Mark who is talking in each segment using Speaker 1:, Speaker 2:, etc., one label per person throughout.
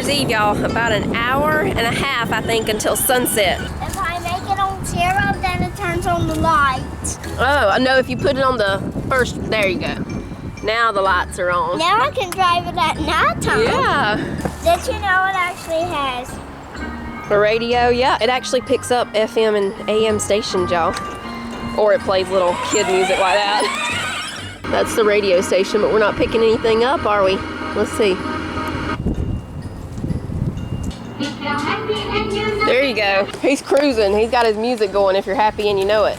Speaker 1: Year's Eve, y'all. About an hour and a half, I think, until sunset.
Speaker 2: If I make it on 0, then it turns on the light.
Speaker 1: Oh, no, if you put it on the first, there you go. Now the lights are on.
Speaker 2: Now I can drive it at nighttime.
Speaker 1: Yeah.
Speaker 2: Did you know it actually has?
Speaker 1: A radio, yeah. It actually picks up FM and AM stations, y'all. Or it plays little kid music like that. That's the radio station, but we're not picking anything up, are we? Let's see. There you go. He's cruising. He's got his music going if you're happy and you know it.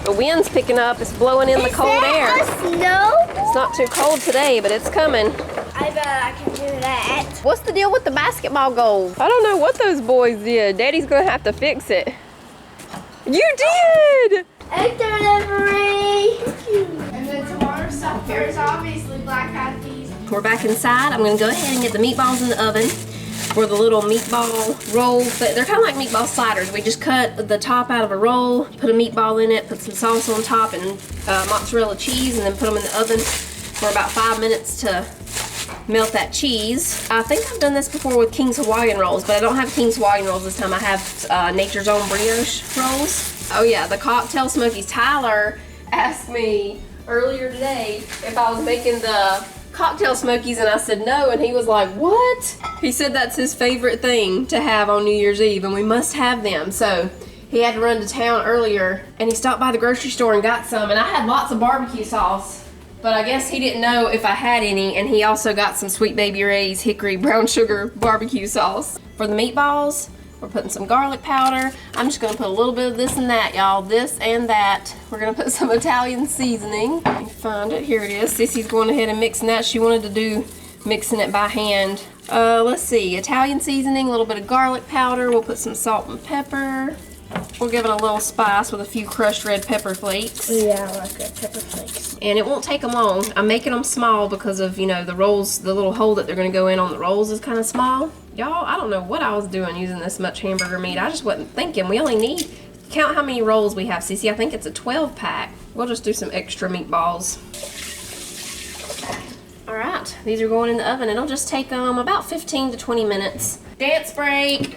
Speaker 1: The wind's picking up. It's blowing in the cold air.
Speaker 2: Is that snow?
Speaker 1: It's not too cold today, but it's coming.
Speaker 2: I bet I can do that.
Speaker 1: What's the deal with the basketball goals? I don't know what those boys did. Daddy's gonna have to fix it. You did!
Speaker 2: Egg delivery!
Speaker 3: And then tomorrow stuff there's obviously black eyed peas.
Speaker 1: We're back inside. I'm gonna go ahead and get the meatballs in the oven for the little meatball rolls. They're kind of like meatball sliders. We just cut the top out of a roll, put a meatball in it, put some sauce on top and mozzarella cheese, and then put them in the oven for about 5 minutes to melt that cheese. I think I've done this before with King's Hawaiian rolls, but I don't have King's Hawaiian rolls this time. I have Nature's Own brioche rolls. Oh yeah, the cocktail smokies. Tyler asked me earlier today if I was making the cocktail smokies, and I said no, and he was like, what? He said that's his favorite thing to have on New Year's Eve, and we must have them. So he had to run to town earlier, and he stopped by the grocery store and got some, and I had lots of barbecue sauce. But I guess he didn't know if I had any, and he also got some Sweet Baby Ray's hickory brown sugar barbecue sauce. For the meatballs, we're putting some garlic powder. I'm just gonna put a little bit of this and that, y'all. This and that. We're gonna put some Italian seasoning. Let me find it, here it is. Sissy's going ahead and mixing that. She wanted to do mixing it by hand. Let's see, Italian seasoning, a little bit of garlic powder. We'll put some salt and pepper. We'll give it a little spice with a few crushed red pepper flakes.
Speaker 2: Yeah, I like red pepper flakes.
Speaker 1: And it won't take them long. I'm making them small because of, you know, the rolls, the little hole that they're gonna go in on the rolls is kind of small. Y'all, I don't know what I was doing using this much hamburger meat. I just wasn't thinking. We only need, count how many rolls we have, Sissy. I think it's a 12 pack. We'll just do some extra meatballs. All right, these are going in the oven. It'll just take them about 15 to 20 minutes. Dance break.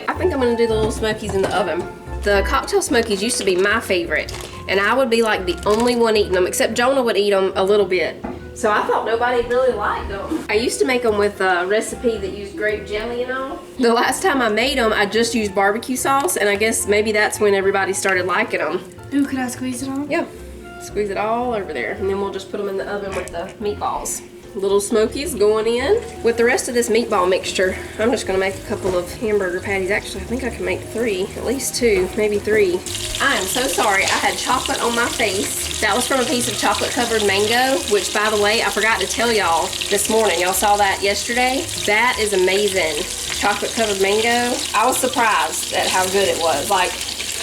Speaker 1: I think I'm gonna do the little smokies in the oven. The cocktail smokies used to be my favorite, and I would be like the only one eating them, except Jonah would eat them a little bit. So I thought nobody really liked them. I used to make them with a recipe that used grape jelly and all. The last time I made them, I just used barbecue sauce, and I guess maybe that's when everybody started liking them.
Speaker 3: Ooh, could I squeeze it on?
Speaker 1: Yeah, squeeze it all over there, and then we'll just put them in the oven with the meatballs. Little smokies going in. With the rest of this meatball mixture, I'm just gonna make a couple of hamburger patties. Actually, I think I can make 3, at least 2, maybe 3. I am so sorry, I had chocolate on my face. That was from a piece of chocolate covered mango, which by the way, I forgot to tell y'all this morning. Y'all saw that yesterday? That is amazing. Chocolate covered mango. I was surprised at how good it was. Like,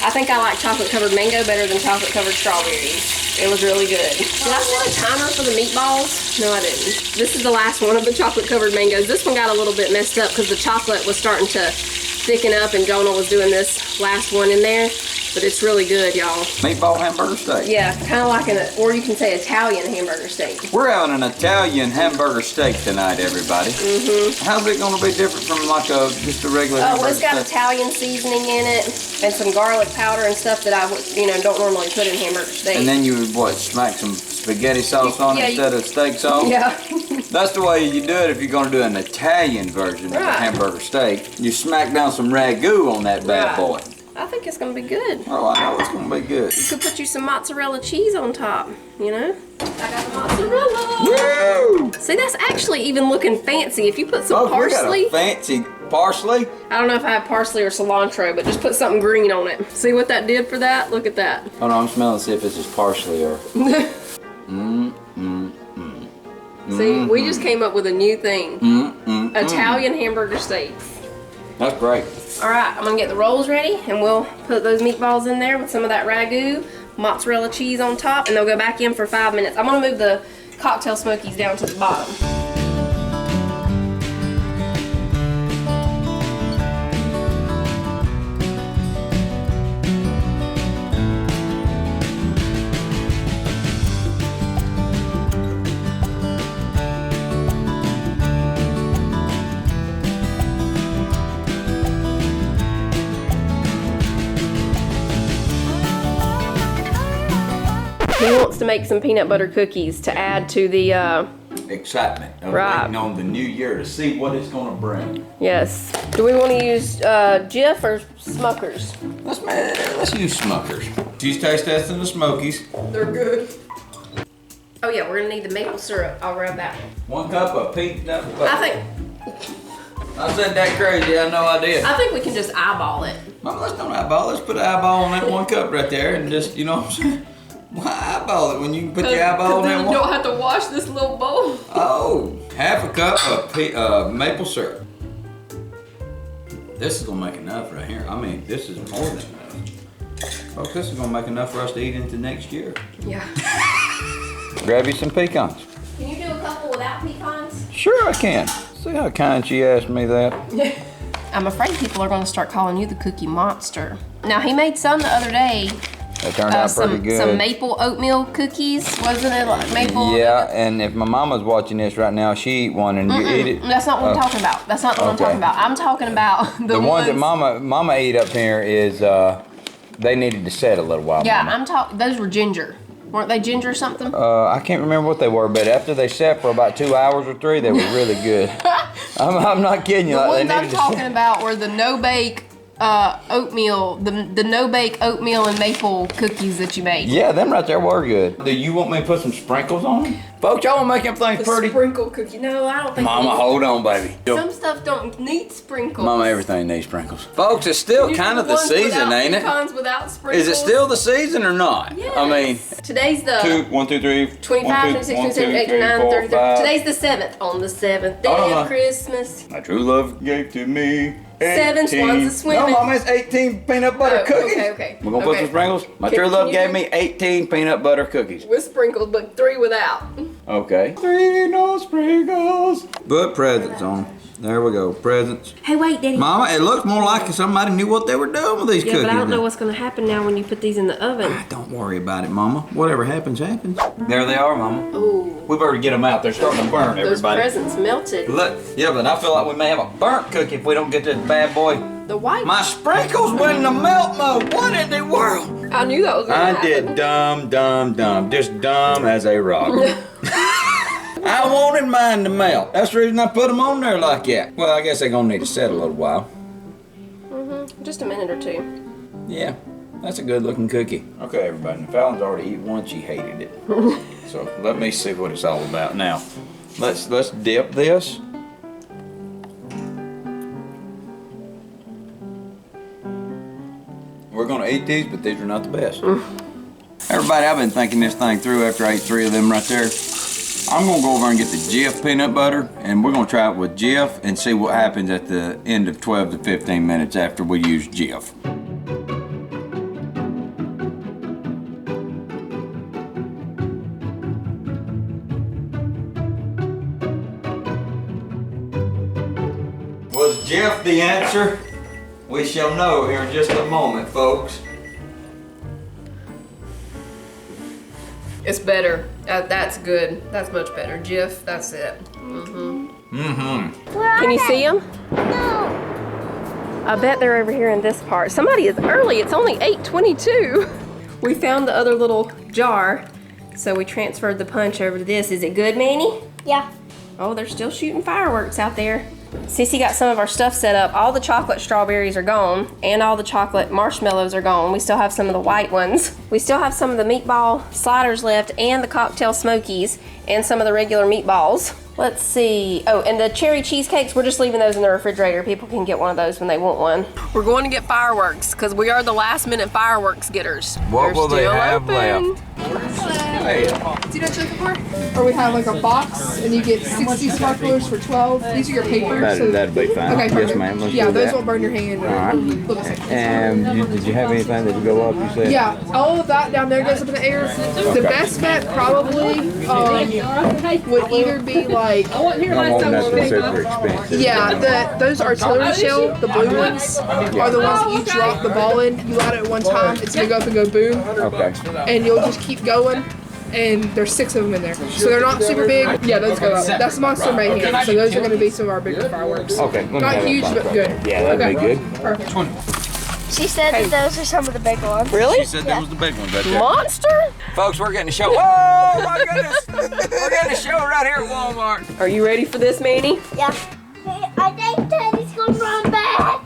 Speaker 1: I think I like chocolate covered mango better than chocolate covered strawberries. It was really good. Did I set a timer for the meatballs? No, I didn't. This is the last one of the chocolate covered mangoes. This one got a little bit messed up because the chocolate was starting to thicken up and Jonah was doing this last one in there. But it's really good, y'all.
Speaker 4: Meatball hamburger steak.
Speaker 1: Yeah, kind of like or you can say Italian hamburger steak.
Speaker 4: We're having an Italian hamburger steak tonight, everybody.
Speaker 1: Mm-hmm.
Speaker 4: How's it going to be different from like just a regular hamburger
Speaker 1: it's got
Speaker 4: steak?
Speaker 1: Italian seasoning in it and some garlic powder and stuff that I would, don't normally put in hamburger steak.
Speaker 4: And then you would, what, smack some spaghetti sauce on it instead of steak sauce?
Speaker 1: Yeah.
Speaker 4: That's the way you do it if you're going to do an Italian version of a hamburger steak. You smack down some ragu on that bad boy.
Speaker 1: I think it's gonna be good.
Speaker 4: Oh, I know it's gonna be good.
Speaker 1: You could put you some mozzarella cheese on top, I got the mozzarella.
Speaker 4: Woo!
Speaker 1: See, that's actually even looking fancy. If you put some parsley.
Speaker 4: We got a fancy parsley.
Speaker 1: I don't know if I have parsley or cilantro, but just put something green on it. See what that did for that? Look at that.
Speaker 4: Oh no, I'm smelling to see if it's just parsley or.
Speaker 1: See, we just came up with a new thing. Italian hamburger steak.
Speaker 4: That's great.
Speaker 1: All right, I'm gonna get the rolls ready and we'll put those meatballs in there with some of that ragu, mozzarella cheese on top, and they'll go back in for 5 minutes. I'm gonna move the cocktail smokies down to the bottom. to make some peanut butter cookies to add to the
Speaker 4: Excitement of
Speaker 1: Right.
Speaker 4: waiting on the new year to see what it's gonna bring.
Speaker 1: yes. Do we want to use Jif or Smuckers?
Speaker 4: Let's use Smuckers. She's taste testing the Smokies.
Speaker 1: They're good. Oh yeah, we're gonna need the maple syrup. I'll grab that.
Speaker 4: 1 cup of peanut butter. I said that crazy, I had no idea.
Speaker 1: I think we can just eyeball it.
Speaker 4: Mama, let's don't eyeball. Let's put an eyeball on that 1 cup right there and just, you know what I'm saying? Why eyeball it when you can put your eyeball on that
Speaker 1: you
Speaker 4: one?
Speaker 1: don't have to wash this little bowl.
Speaker 4: Oh, 1/2 cup of maple syrup. This is gonna make enough right here. I mean, this is more than enough. Folks, this is gonna make enough for us to eat into next year.
Speaker 1: Yeah.
Speaker 4: Grab you some pecans.
Speaker 1: Can you do a couple without pecans?
Speaker 4: Sure I can. See how kind she asked me that?
Speaker 1: I'm afraid people are going to start calling you the Cookie Monster. Now, he made some the other day.
Speaker 4: That turned out pretty good.
Speaker 1: Some maple oatmeal cookies, wasn't it? Like maple.
Speaker 4: Yeah, and if my mama's watching this right now, she eat one and you eat it.
Speaker 1: That's not what I'm talking about. That's not what I'm talking about. I'm talking about
Speaker 4: the ones that mama ate up here is they needed to set a little while.
Speaker 1: Yeah,
Speaker 4: Mama.
Speaker 1: I'm talking. Those were ginger. Weren't they ginger or something?
Speaker 4: I can't remember what they were, but after they sat for about 2 hours or 3, they were really good. I'm not kidding you.
Speaker 1: The
Speaker 4: Like,
Speaker 1: ones I'm talking about were the no-bake oatmeal, the no-bake oatmeal and maple cookies that you made.
Speaker 4: Yeah, them right there were good. Do you want me to put some sprinkles on them? Folks, y'all want to make them things pretty?
Speaker 1: Sprinkle cookie. No, I don't think.
Speaker 4: Mama, hold on, baby.
Speaker 1: Some stuff don't need sprinkles.
Speaker 4: Mama, everything needs sprinkles. Folks, it's still kind of the season, ain't it?
Speaker 1: Pecans without sprinkles.
Speaker 4: Is it still the season or not?
Speaker 1: Yes.
Speaker 4: I mean,
Speaker 1: today's the
Speaker 4: 1, 2, 3,
Speaker 1: 25, 26, 27, 28, 29, 30. Today's the 7th. On the 7th day of Christmas.
Speaker 4: My true love gave to me
Speaker 1: 7 swans a swimming.
Speaker 4: No, Mama, it's 18 peanut butter cookies.
Speaker 1: Okay.
Speaker 4: We're gonna put some sprinkles. My true love gave me 18 peanut butter cookies.
Speaker 1: With sprinkles, but 3 without.
Speaker 4: Okay. 3 no sprinkles. Put presents on. There we go, presents.
Speaker 1: Hey, wait, Daddy.
Speaker 4: Mama, it looks more like somebody knew what they were doing with these cookies.
Speaker 1: Yeah, but I don't know what's going to happen now when you put these in the oven.
Speaker 4: Don't worry about it, Mama. Whatever happens, happens. There they are, Mama.
Speaker 1: Ooh.
Speaker 4: We better get them out. They're starting to burn,
Speaker 1: Those
Speaker 4: everybody.
Speaker 1: presents melted.
Speaker 4: Look, yeah, but I feel like we may have a burnt cookie if we don't get this bad boy.
Speaker 1: The white.
Speaker 4: My sprinkles went in the melt mode. What in the world?
Speaker 1: I knew that was going to happen.
Speaker 4: I did dumb. Just dumb as a rock. I wanted mine to melt. That's the reason I put them on there like that. Well, I guess they're gonna need to set a little while.
Speaker 1: Just a minute or 2.
Speaker 4: Yeah, that's a good looking cookie. Okay, everybody, Fallon's already eaten one. She hated it. So let me see what it's all about now. Let's dip this. We're gonna eat these, but these are not the best. Everybody, I've been thinking this thing through after I ate 3 of them right there. I'm gonna go over and get the Jif peanut butter, and we're gonna try it with Jif and see what happens at the end of 12 to 15 minutes after we use Jif. Was Jif the answer? We shall know here in just a moment, folks.
Speaker 1: It's better. That's good. That's much better. Jif, that's it. Can you see them?
Speaker 2: No.
Speaker 1: I bet they're over here in this part. Somebody is early. It's only 8:22. We found the other little jar, so we transferred the punch over to this. Is it good, Manny?
Speaker 2: Yeah.
Speaker 1: Oh, they're still shooting fireworks out there. Sissy got some of our stuff set up. All the chocolate strawberries are gone, and all the chocolate marshmallows are gone. We still have some of the white ones. We still have some of the meatball sliders left, and the cocktail smokies, and some of the regular meatballs. Let's see. Oh, and the cherry cheesecakes, we're just leaving those in the refrigerator. People can get one of those when they want one. We're going to get fireworks, because we are the last minute fireworks getters.
Speaker 4: What will they have left? Hey.
Speaker 3: Do you know what you're looking for? Or we have like a box and you get 60 sparklers for 12. These are your papers.
Speaker 4: That'd be fine.
Speaker 3: Okay, perfect.
Speaker 4: Yes, ma'am. Let's
Speaker 3: yeah,
Speaker 4: do
Speaker 3: those
Speaker 4: that.
Speaker 3: won't burn your hand.
Speaker 4: And did you have anything that would go up, you said?
Speaker 3: Yeah, all of that down there goes up in the air. The best bet probably would either be like,
Speaker 4: I want nothing super expensive.
Speaker 3: yeah, those artillery shell, the blue ones, are the ones that you drop the ball in. You light it at one time, it's gonna go up and go boom.
Speaker 4: Okay.
Speaker 3: And you'll just keep going. And there's 6 of them in there. So they're not super big. Yeah, those go up. That's Monster Mayhem. So those are going to be some of our bigger fireworks.
Speaker 4: Okay.
Speaker 3: Not huge, but good.
Speaker 4: Yeah, that'd be good.
Speaker 3: Perfect.
Speaker 2: She said that those are some of the big ones.
Speaker 1: Really?
Speaker 4: She said that was the big one right there.
Speaker 1: Monster?
Speaker 4: Folks, we're getting a show. Whoa, my goodness. We're getting a show right here at Walmart.
Speaker 1: Are you ready for this, Manny?
Speaker 2: Yeah. Hey, I think Teddy's gonna run back.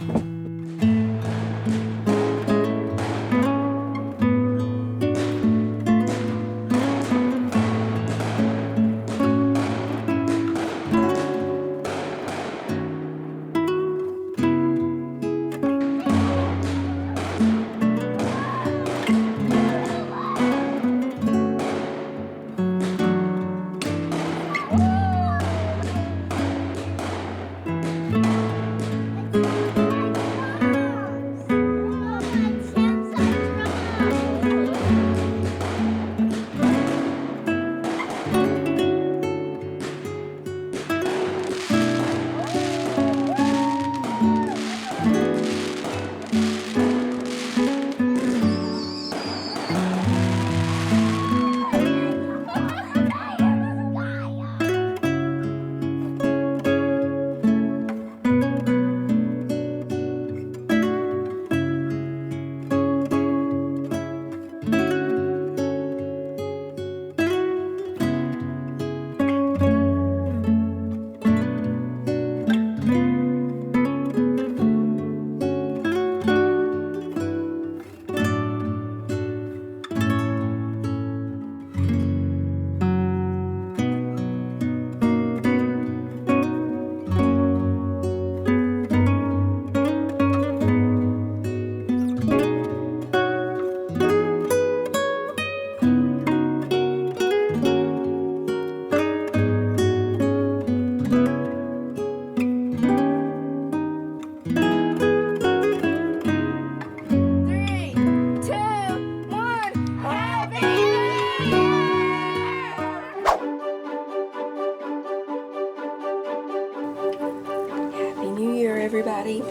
Speaker 1: Everybody,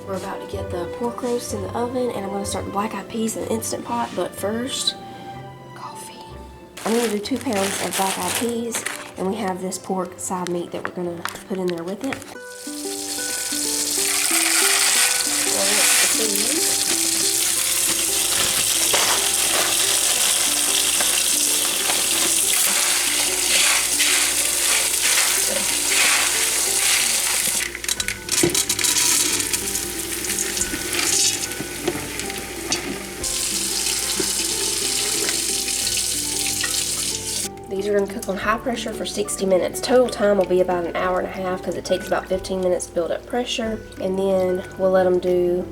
Speaker 1: we're about to get the pork roast in the oven, and I'm going to start the black eyed peas in the Instant Pot. But first, coffee. I'm going to do 2 pounds of black eyed peas, and we have this pork side meat that we're going to put in there with it. These are going to cook on high pressure for 60 minutes. Total time will be about an hour and a half because it takes about 15 minutes to build up pressure. And then we'll let them do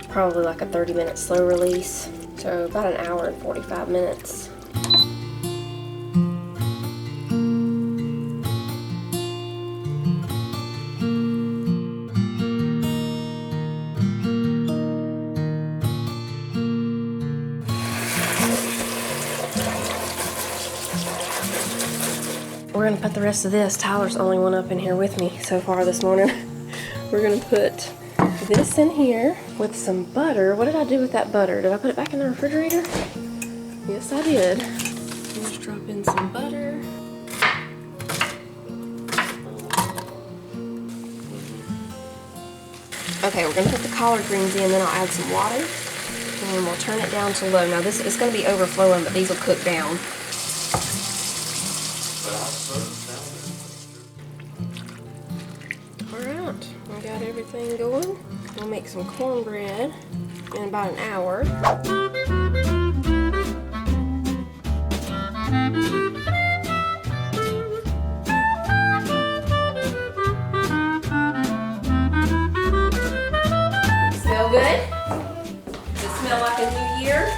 Speaker 1: probably like a 30-minute slow release. So about an hour and 45 minutes. We're gonna put the rest of this. Tyler's the only one up in here with me so far this morning. We're gonna put this in here with some butter. What did I do with that butter? Did I put it back in the refrigerator? Yes, I did. Let's drop in some butter. Okay, we're gonna put the collard greens in, then I'll add some water, and then we'll turn it down to low. Now this is gonna be overflowing, but these will cook down. Alright, we got everything going. We'll make some cornbread in about an hour. Smell good? Does it smell like a new year?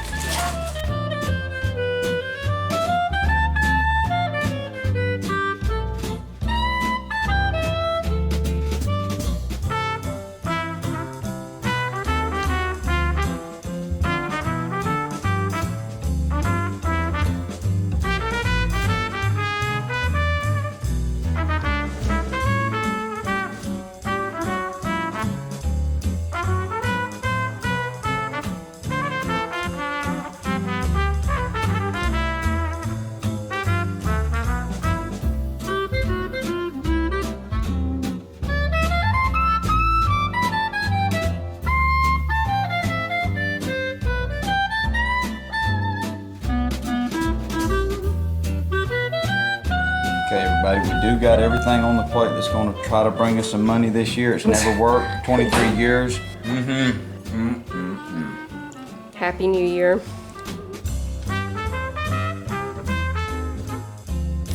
Speaker 4: Okay, everybody, we do got everything on the plate that's going to try to bring us some money this year. It's never worked, 23 years.
Speaker 1: Happy New Year.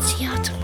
Speaker 2: See y'all tomorrow.